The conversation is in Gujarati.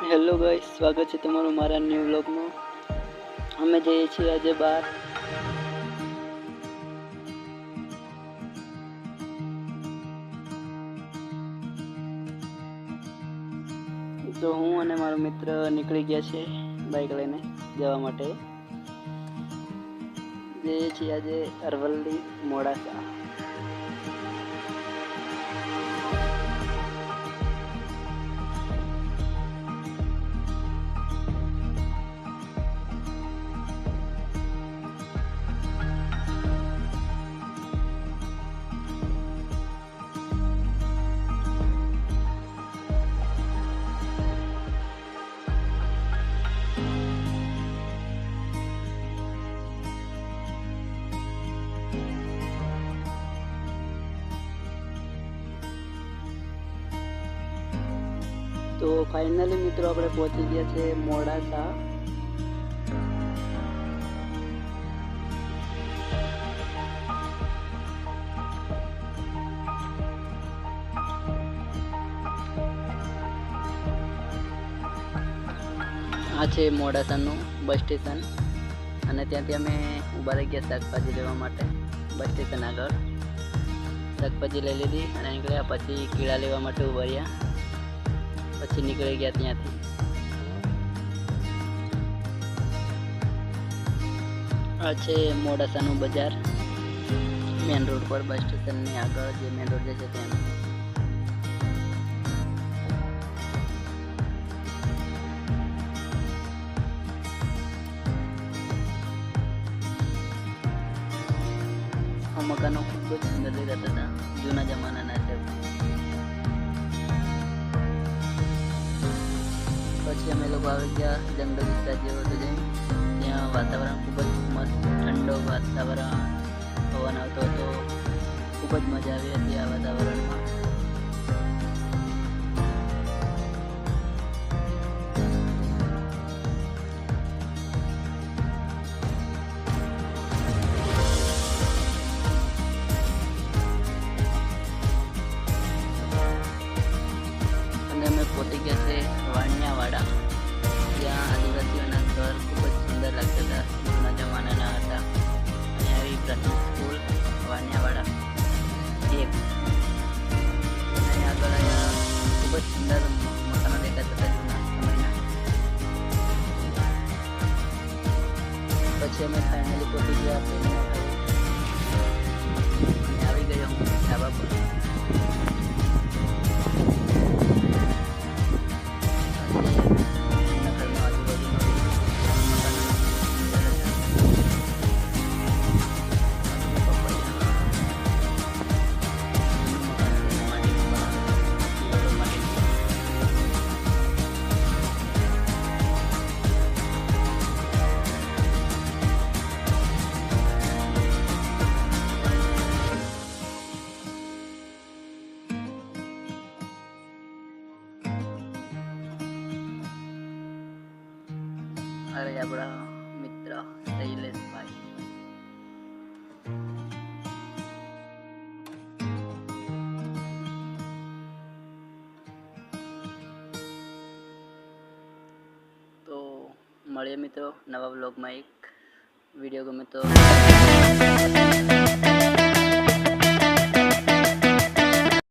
હેલો ગાઈસ, સ્વાગત છે તમારું મારા ન્યૂ વ્લોગમાં. અમે જઈએ છીએ આજે બહાર. તો હું અને મારો મિત્ર નીકળી ગયા છે બાઇક લઈને જવા માટે. જઈએ છીએ આજે અરવલ્લી મોડાસા. તો ફાઇનલી મિત્રો આપણે પહોંચી ગયા છે મોડાસા. આ છે મોડાસાનું બસ સ્ટેશન અને ત્યાંથી અમે ઊભા રહી ગયા શાકભાજી લેવા માટે. બસ સ્ટેશન આગળ શાકભાજી લઈ લીધી અને નીકળ્યા. પછી કીડા લેવા માટે ઊભા રહ્યા. પછી નીકળી ગયા ત્યાંથી. આ છે મોડાસાનું બજાર, મેન રોડ પર બસ સ્ટેશનની આગળ જે મેન રોડ છે ત્યાં. આ મકાનો ખૂબ જ સુંદર દેખાતા હતા, જૂના જમાનાના છે. પછી અમે લોકો આવી ગયા જંગલ વિસ્તાર જેવો હતો ત્યાં વાતાવરણ ખૂબ જ મસ્ત, ઠંડો વાતાવરણ, પવન આવતો હતો. ખૂબ જ મજા આવી હતી આ વાતાવરણમાં. અને અમે પહોંચી ગયા છે વાણિયાવાડા, જ્યાં આદિવાસીઓના ઘર ખૂબ જ સુંદર લાગતા હતા, જૂના જમાનાના હતા. અને આવી પ્રાથમિક સ્કૂલ વાણિયાવાડા એક. અને આગળ અહીંયા ખૂબ જ સુંદર મકાનો દેખાતા હતા જૂના સમયના. પછી અમે ફાઇનલી પહોંચી ગયા ટ્રેનમાં અને આવી ગયો હું ધાબા પર. અરે આપણા મિત્ર શૈલેષભાઈ. તો મળીએ મિત્રો નવા વ્લોગમાં. એક વિડીયો ગમે તો